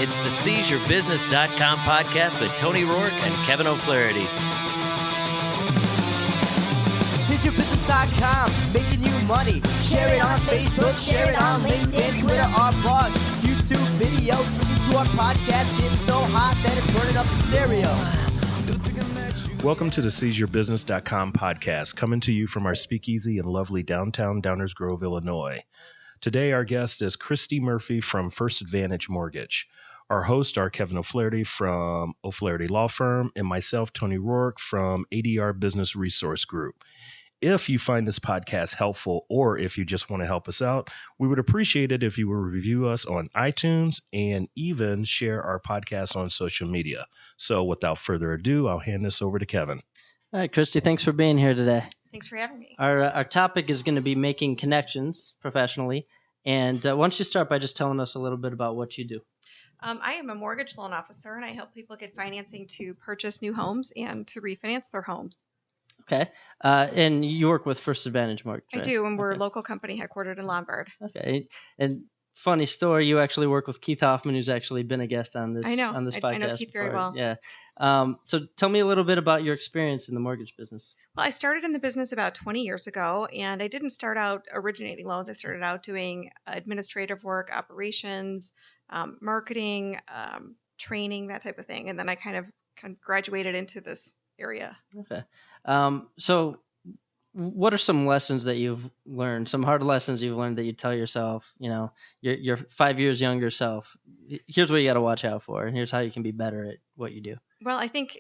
It's the SeizeYourBusiness.com podcast with Tony Rourke and Kevin O'Flaherty. SeizeYourBusiness.com, making you money. Share it on Facebook, share it on LinkedIn, Twitter, our blogs, YouTube videos. Listen to our podcast, getting so hot that it's burning up the stereo. Welcome to the SeizeYourBusiness.com podcast, coming to you from our speakeasy in lovely downtown Downers Grove, Illinois. Today, our guest is Christi Murphy from First Advantage Mortgage. Our hosts are Kevin O'Flaherty from O'Flaherty Law Firm and myself, Tony Rourke, from ADR Business Resource Group. If you find this podcast helpful, or if you just want to help us out, we would appreciate it if you would review us on iTunes and even share our podcast on social media. So without further ado, I'll hand this over to Kevin. All right, Christi, thanks for being here today. Thanks for having me. Our topic is going to be making connections professionally. And why don't you start by just telling us a little bit about what you do? I am a mortgage loan officer, and I help people get financing to purchase new homes and to refinance their homes. Okay. And you work with First Advantage Mortgage, right? I do, and we're a local company headquartered in Lombard. Okay. And funny story, you actually work with Keith Hoffman, who's actually been a guest on this podcast. I know Keith very well. Yeah. So tell me a little bit about your experience in the mortgage business. Well, I started in the business about 20 years ago, and I didn't start out originating loans. I started out doing administrative work, operations, marketing, training, that type of thing. And then I kind of graduated into this area. Okay. So what are some lessons that you've learned, some hard lessons you've learned that you tell yourself, your 5 years younger self, here's what you got to watch out for, and here's how you can be better at what you do? Well, I think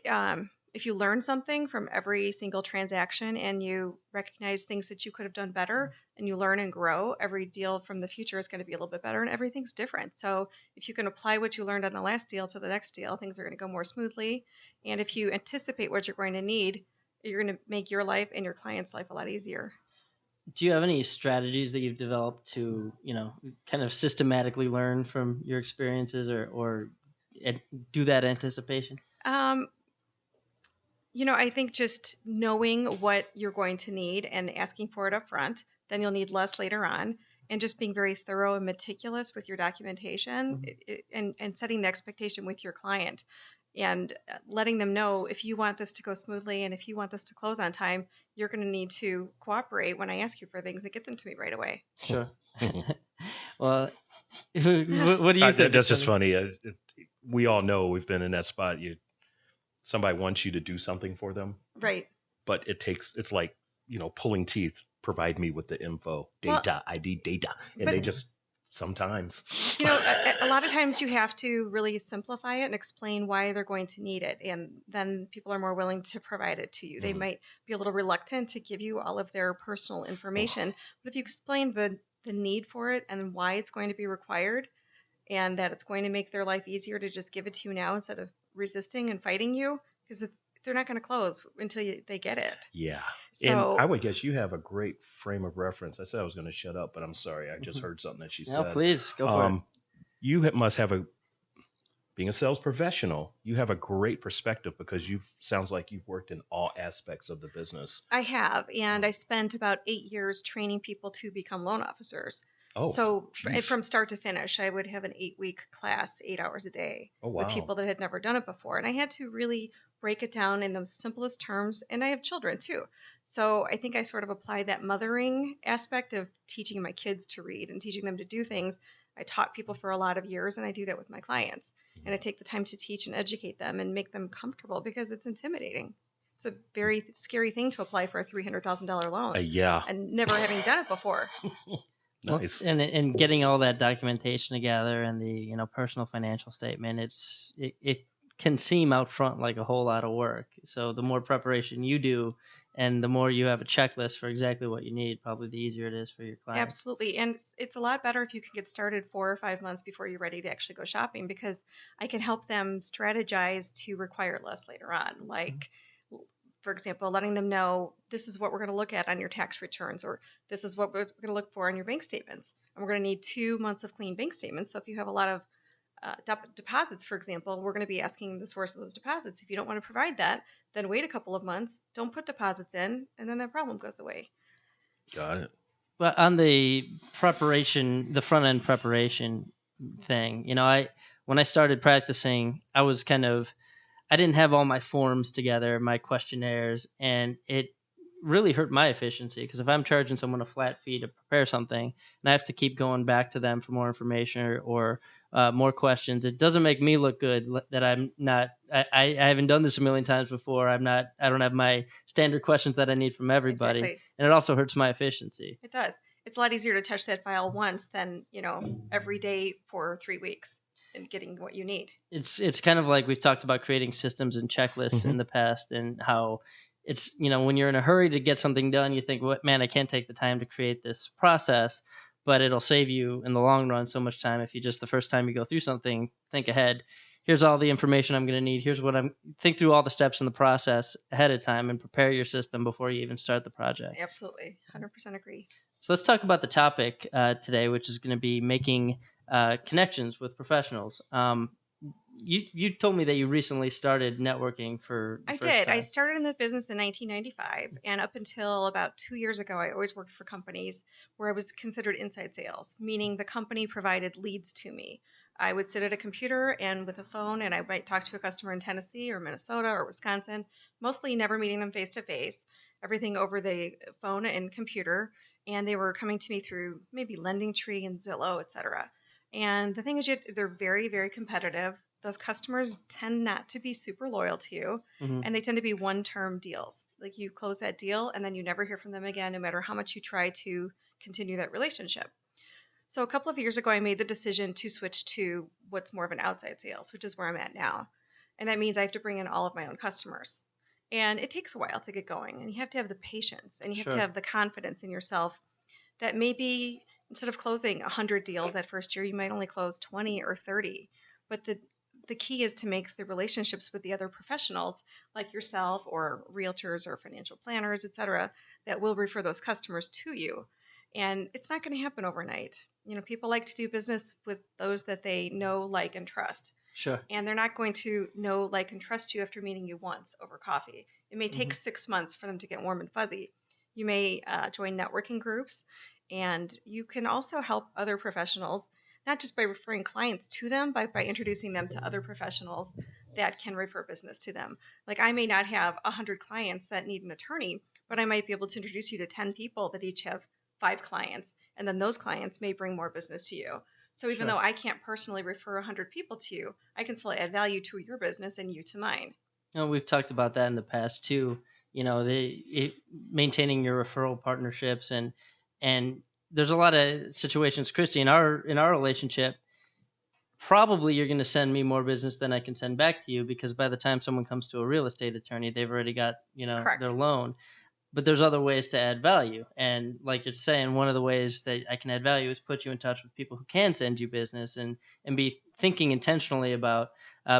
if you learn something from every single transaction and you recognize things that you could have done better and you learn and grow, every deal from the future is going to be a little bit better and everything's different. So if you can apply what you learned on the last deal to the next deal, things are going to go more smoothly. And if you anticipate what you're going to need, you're going to make your life and your client's life a lot easier. Do you have any strategies that you've developed to, kind of systematically learn from your experiences or do that anticipation? I think just knowing what you're going to need and asking for it up front, then you'll need less later on, and just being very thorough and meticulous with your documentation and setting the expectation with your client and letting them know if you want this to go smoothly and if you want this to close on time, you're going to need to cooperate when I ask you for things and get them to me right away. Sure. Well, what do you think? That's just funny. We all know we've been in that spot. Somebody wants you to do something for them. Right. But it's like, pulling teeth. Provide me with the info, data, ID data. And they just sometimes. A lot of times you have to really simplify it and explain why they're going to need it. And then people are more willing to provide it to you. They might be a little reluctant to give you all of their personal information. But if you explain the need for it and why it's going to be required and that it's going to make their life easier to just give it to you now instead of resisting and fighting you, because they're not going to close until they get it. Yeah. So, and I would guess you have a great frame of reference. I said I was going to shut up, but I'm sorry. I just heard something that she said. No, please, go for it. You must have being a sales professional, you have a great perspective because sounds like you've worked in all aspects of the business. I have, and I spent about 8 years training people to become loan officers. Oh, so geez. From start to finish, I would have an 8-week class, 8 hours a day with people that had never done it before. And I had to really break it down in the simplest terms. And I have children too. So I think I sort of applied that mothering aspect of teaching my kids to read and teaching them to do things. I taught people for a lot of years, and I do that with my clients. And I take the time to teach and educate them and make them comfortable because it's intimidating. It's a very scary thing to apply for a $300,000 loan. Yeah. And never having done it before. Nice. Well, and getting all that documentation together and the personal financial statement, it can seem out front like a whole lot of work. So the more preparation you do and the more you have a checklist for exactly what you need, probably the easier it is for your client. Absolutely. And it's a lot better if you can get started 4 or 5 months before you're ready to actually go shopping, because I can help them strategize to require less later on. Like, for example, letting them know this is what we're going to look at on your tax returns, or this is what we're going to look for on your bank statements. And we're going to need 2 months of clean bank statements. So if you have a lot of deposits, for example, we're going to be asking the source of those deposits. If you don't want to provide that, then wait a couple of months, don't put deposits in, and then that problem goes away. Got it. Well, on the preparation, the front end preparation thing, when I started practicing, I didn't have all my forms together, my questionnaires, and it really hurt my efficiency, because if I'm charging someone a flat fee to prepare something and I have to keep going back to them for more information or more questions, it doesn't make me look good that I'm not, I haven't done this a million times before. I don't have my standard questions that I need from everybody. Exactly. And it also hurts my efficiency. It does. It's a lot easier to touch that file once than, every day for 3 weeks and getting what you need. It's kind of like we've talked about creating systems and checklists in the past, and how it's, when you're in a hurry to get something done, you think, "What, man, I can't take the time to create this process," but it'll save you in the long run so much time if you just, the first time you go through something, think ahead. Here's all the information I'm going to need. Here's what think through all the steps in the process ahead of time and prepare your system before you even start the project. Absolutely. 100% agree. So let's talk about the topic today, which is going to be making connections with professionals. You told me that you recently started networking for the I first did. time. I started in the business in 1995, and up until about 2 years ago, I always worked for companies where I was considered inside sales, meaning the company provided leads to me. I would sit at a computer and with a phone, and I might talk to a customer in Tennessee or Minnesota or Wisconsin, mostly never meeting them face to face, everything over the phone and computer, and they were coming to me through maybe LendingTree and Zillow, etc. And the thing is, they're very, very competitive. Those customers tend not to be super loyal to you, and they tend to be one-term deals. Like, you close that deal and then you never hear from them again, no matter how much you try to continue that relationship. So a couple of years ago, I made the decision to switch to what's more of an outside sales, which is where I'm at now. And that means I have to bring in all of my own customers. And it takes a while to get going, and you have to have the patience, and you have to have the confidence in yourself that maybe instead of closing 100 deals that first year, you might only close 20 or 30. But the key is to make the relationships with the other professionals like yourself or realtors or financial planners, etc., that will refer those customers to you. And it's not going to happen overnight. People like to do business with those that they know, like, and trust. Sure. And they're not going to know, like, and trust you after meeting you once over coffee. It may take 6 months for them to get warm and fuzzy. You may join networking groups, and you can also help other professionals, not just by referring clients to them, but by introducing them to other professionals that can refer business to them. Like, I may not have 100 clients that need an attorney, but I might be able to introduce you to 10 people that each have 5 clients, and then those clients may bring more business to you. So even though I can't personally refer 100 people to you, I can still add value to your business and you to mine. We've talked about that in the past too. Maintaining your referral partnerships, and there's a lot of situations, Christy, in our relationship. Probably you're going to send me more business than I can send back to you, because by the time someone comes to a real estate attorney, they've already got Correct. their loan. But there's other ways to add value. And like you're saying, one of the ways that I can add value is put you in touch with people who can send you business, and be thinking intentionally about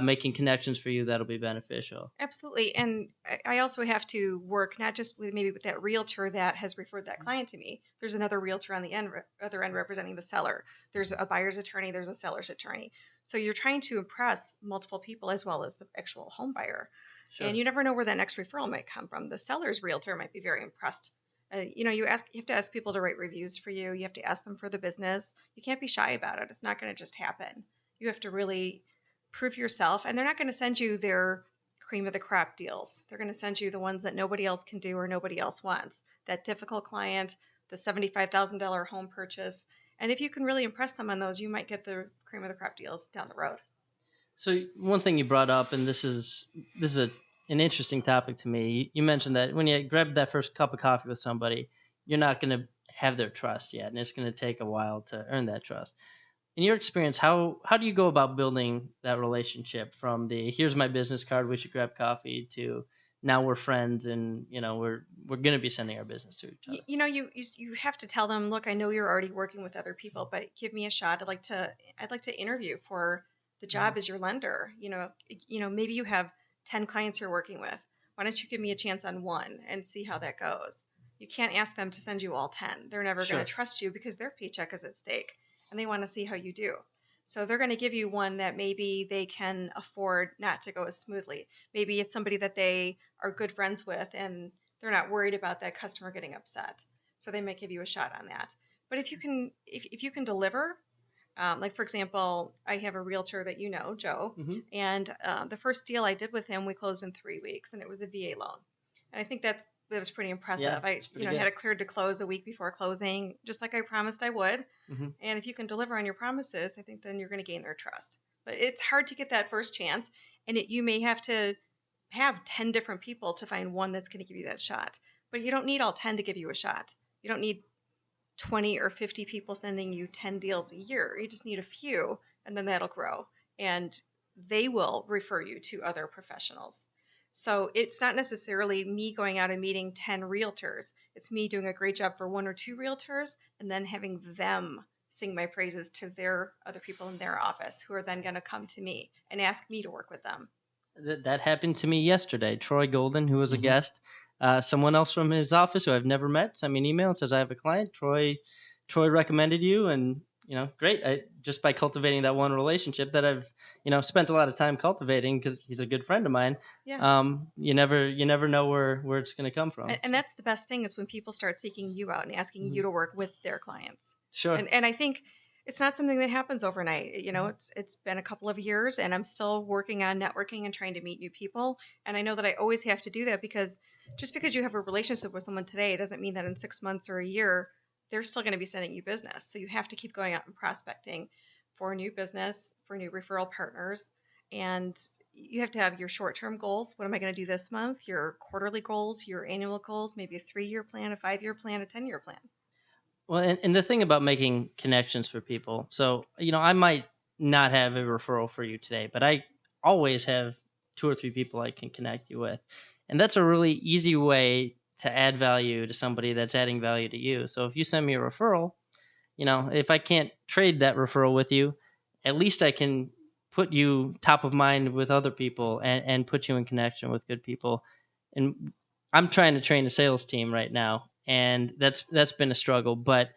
making connections for you that'll be beneficial. Absolutely. And I also have to work not just with that realtor that has referred that client to me. There's another realtor on the other end representing the seller. There's a buyer's attorney. There's a seller's attorney. So you're trying to impress multiple people as well as the actual home buyer. Sure. And you never know where that next referral might come from. The seller's realtor might be very impressed. You have to ask people to write reviews for you. You have to ask them for the business. You can't be shy about it. It's not going to just happen. You have to really prove yourself. And they're not going to send you their cream of the crop deals. They're going to send you the ones that nobody else can do or nobody else wants. That difficult client, the $75,000 home purchase. And if you can really impress them on those, you might get the cream of the crop deals down the road. So one thing you brought up, and this is an interesting topic to me. You mentioned that when you grab that first cup of coffee with somebody, you're not going to have their trust yet, and it's going to take a while to earn that trust. In your experience, how do you go about building that relationship from the here's my business card, we should grab coffee, to now we're friends and we're going to be sending our business to each other? You have to tell them, look, I know you're already working with other people, but give me a shot. I'd like to interview for the job as your lender. Maybe you have 10 clients you're working with. Why don't you give me a chance on one and see how that goes? You can't ask them to send you all 10. They're never going to trust you because their paycheck is at stake and they want to see how you do. So they're going to give you one that maybe they can afford not to go as smoothly. Maybe it's somebody that they are good friends with and they're not worried about that customer getting upset. So they might give you a shot on that. But if you can deliver, Like, for example, I have a realtor that you know, Joe, Mhm. and the first deal I did with him, we closed in 3 weeks, and it was a VA loan. And I think that was pretty impressive. Yeah, I, it's pretty had good. it cleared to close a week before closing, just like I promised I would. Mhm. And if you can deliver on your promises, I think then you're going to gain their trust. But it's hard to get that first chance, and you may have to have 10 different people to find one that's going to give you that shot. But you don't need all 10 to give you a shot. You don't need 20 or 50 people sending you 10 deals a year. You just need a few, and then that'll grow. And they will refer you to other professionals. So it's not necessarily me going out and meeting 10 realtors. It's me doing a great job for 1 or 2 realtors and then having them sing my praises to their other people in their office who are then going to come to me and ask me to work with them. That happened to me yesterday. Troy Golden, who was a Mhm. guest, someone else from his office who I've never met, sent me an email and says, I have a client. Troy recommended you, and great. Just by cultivating that one relationship that I've spent a lot of time cultivating, because he's a good friend of mine. Yeah. You never know where it's going to come from. And that's the best thing, is when people start seeking you out and asking you to work with their clients. Sure. And I think it's not something that happens overnight. It's been a couple of years, and I'm still working on networking and trying to meet new people. And I know that I always have to do that, because just because you have a relationship with someone today doesn't mean that in 6 months or a year they're still going to be sending you business. So you have to keep going out and prospecting for new business, for new referral partners. And you have to have your short-term goals. What am I going to do this month? Your quarterly goals, your annual goals, maybe a 3-year plan, a 5-year plan, a 10-year plan. Well, and the thing about making connections for people, so, I might not have a referral for you today, but I always have 2 or 3 people I can connect you with. And that's a really easy way to add value to somebody that's adding value to you. So if you send me a referral, if I can't trade that referral with you, at least I can put you top of mind with other people and put you in connection with good people. And I'm trying to train a sales team right now, and that's been a struggle. But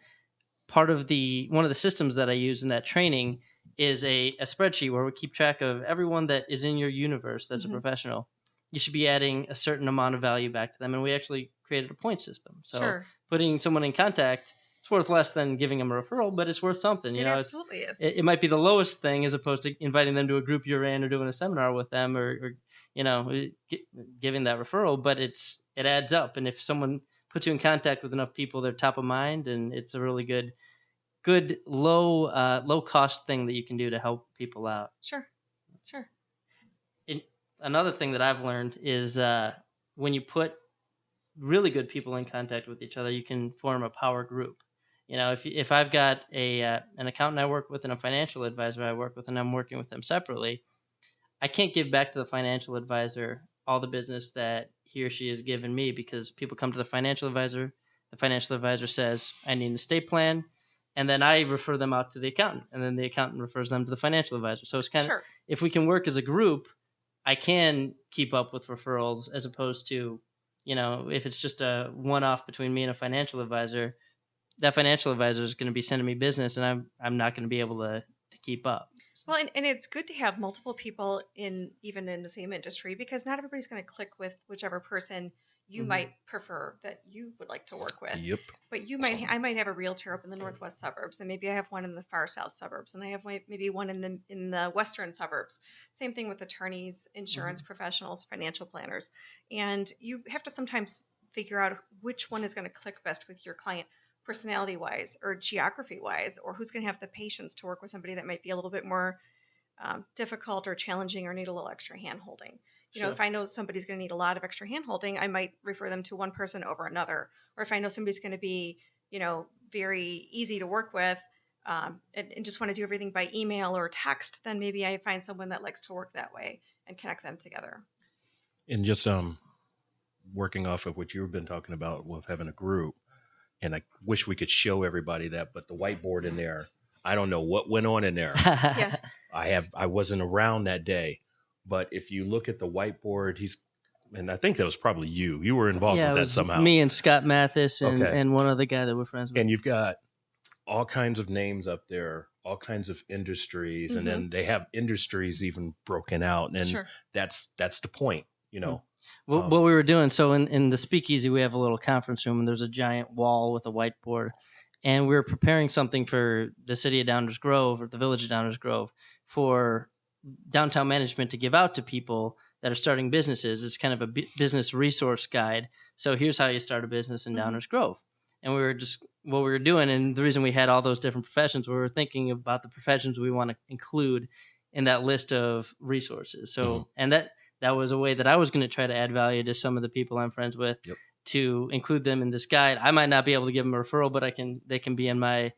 one of the systems that I use in that training is a spreadsheet where we keep track of everyone that is in your universe that's a professional. You should be adding a certain amount of value back to them, and we actually created a point system. So Sure. putting someone in contact, it's worth less than giving them a referral, but it's worth something. It absolutely is. It might be the lowest thing, as opposed to inviting them to a group you're in or doing a seminar with them, or giving that referral, but it adds up. And if someone puts you in contact with enough people, they're top of mind, and it's a really good low cost thing that you can do to help people out. Sure. Another thing that I've learned is when you put really good people in contact with each other, you can form a power group. If I've got an accountant I work with and a financial advisor I work with, and I'm working with them separately, I can't give back to the financial advisor all the business that he or she has given me, because people come to the financial advisor says, I need an estate plan, and then I refer them out to the accountant, and then the accountant refers them to the financial advisor. So it's kind of, if we can work as a group, I can keep up with referrals, as opposed to, if it's just a one-off between me and a financial advisor, that financial advisor is going to be sending me business, and I'm not going to be able to keep up. Well, and it's good to have multiple people even in the same industry, because not everybody's going to click with whichever person you might prefer that you would like to work with. Yep. But I might have a realtor up in the northwest suburbs, and maybe I have one in the far south suburbs, and I have maybe one in the western suburbs. Same thing with attorneys, insurance professionals, financial planners. And you have to sometimes figure out which one is going to click best with your client, personality wise or geography wise, or who's going to have the patience to work with somebody that might be a little bit more difficult or challenging, or need a little extra hand holding. If I know somebody's going to need a lot of extra hand holding, I might refer them to one person over another. Or if I know somebody's going to be, very easy to work with, and just want to do everything by email or text, then maybe I find someone that likes to work that way and connect them together. And just working off of what you've been talking about with having a group, and I wish we could show everybody that, but the whiteboard in there, I don't know what went on in there. Yeah. I wasn't around that day, but if you look at the whiteboard, and I think that was probably you. You were involved with that somehow. Me and Scott Mathis and one other guy that we're friends with. And you've got all kinds of names up there, all kinds of industries, and then they have industries even broken out, and that's the point, What we were doing, so in the speakeasy, we have a little conference room, and there's a giant wall with a whiteboard. and we were preparing something for the city of Downers Grove, or the village of Downers Grove, for downtown management to give out to people that are starting businesses. It's kind of a business resource guide. So here's how you start a business in Downers Grove. And we were just, what we were doing, and the reason we had all those different professions, we were thinking about the professions we want to include in that list of resources. So, and that was a way that I was going to try to add value to some of the people I'm friends with, to include them in this guide. I might not be able to give them a referral, but they can be in my,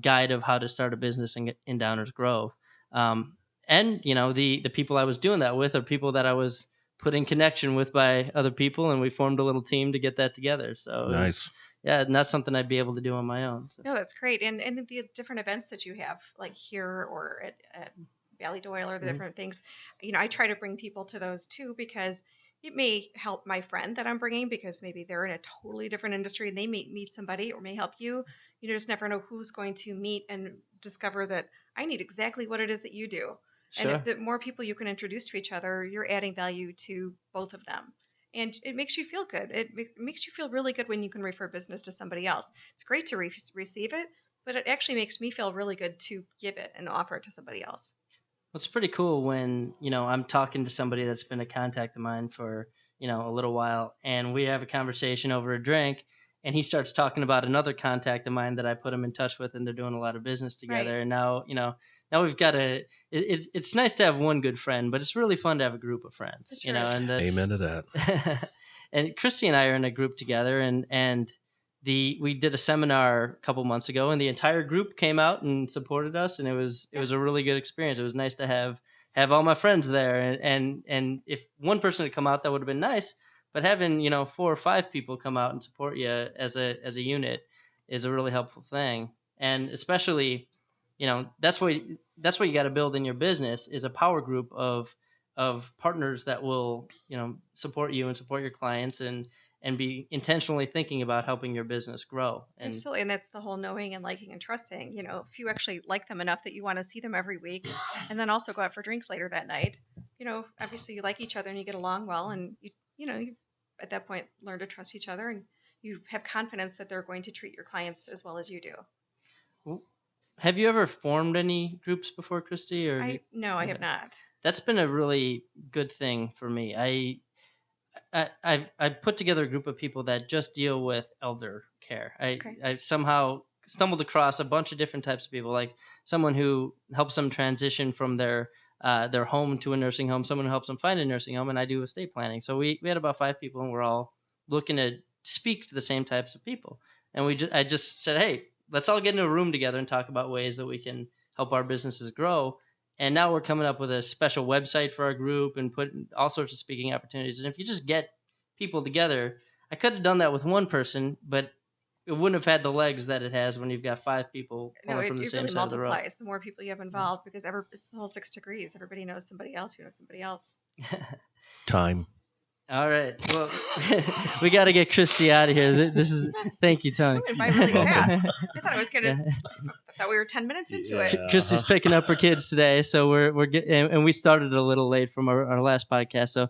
guide of how to start a business in Downers Grove. And, the people I was doing that with are people that I was put in connection with by other people, and we formed a little team to get that together. So nice. Not something I'd be able to do on my own. So. No, that's great. And the different events that you have, like here or at Valley Doyle, or the different things, I try to bring people to those too, because it may help my friend that I'm bringing, because maybe they're in a totally different industry and they may meet somebody, or may help you. You just never know who's going to meet and discover that I need exactly what it is that you do. Sure. And the more people you can introduce to each other, you're adding value to both of them. And it makes you feel good. It makes you feel really good when you can refer business to somebody else. It's great to receive it, but it actually makes me feel really good to give it and offer it to somebody else. Well, it's pretty cool when, I'm talking to somebody that's been a contact of mine for, a little while, and we have a conversation over a drink, and he starts talking about another contact of mine that I put him in touch with, and they're doing a lot of business together. Right. And now, now we've got it's nice to have one good friend, but it's really fun to have a group of friends, Sure. And that's, amen to that. And Christi and I are in a group together, and we did a seminar a couple months ago, and the entire group came out and supported us, and it was a really good experience. It was nice to have all my friends there, and if one person had come out, that would have been nice, but having 4 or 5 people come out and support you as a unit is a really helpful thing. And especially, that's what you got to build in your business, is a power group of partners that will support you and support your clients, and be intentionally thinking about helping your business grow. And absolutely. And that's the whole knowing and liking and trusting. If you actually like them enough that you want to see them every week, and then also go out for drinks later that night, obviously you like each other and you get along well, and you at that point learn to trust each other, and you have confidence that they're going to treat your clients as well as you do. Have you ever formed any groups before, Christi? No, I have not. That's been a really good thing for me. I put together a group of people that just deal with elder care. I've somehow stumbled across a bunch of different types of people, like someone who helps them transition from their home to a nursing home, someone who helps them find a nursing home, and I do estate planning. So we had about 5 people, and we're all looking to speak to the same types of people. And I just said, hey, let's all get in a room together and talk about ways that we can help our businesses grow. And now we're coming up with a special website for our group and put all sorts of speaking opportunities. And if you just get people together, I could have done that with one person, but it wouldn't have had the legs that it has when you've got 5 people pulling from the same really side of the road. multiplies the more people you have involved, because it's the whole 6 degrees. Everybody knows somebody else who knows somebody else. Time. All right. Well, we got to get Christi out of here. Thank you, Tony. It went by really fast. I thought it was I thought we were 10 minutes into it. Christi's picking up her kids today, so we're getting, and we started a little late from our last podcast. So,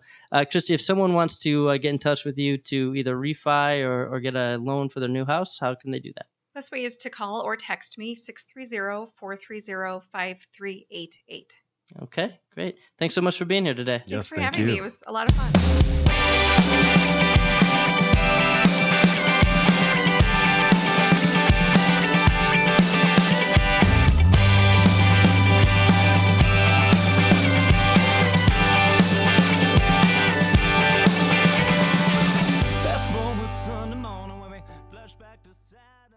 Christi, if someone wants to get in touch with you to either refi or get a loan for their new house, how can they do that? Best way is to call or text me, 630-430-5388. Okay, great. Thanks so much for being here today. Thanks for having me. It was a lot of fun. Fast forward Sunday morning when we flash back to Saturday.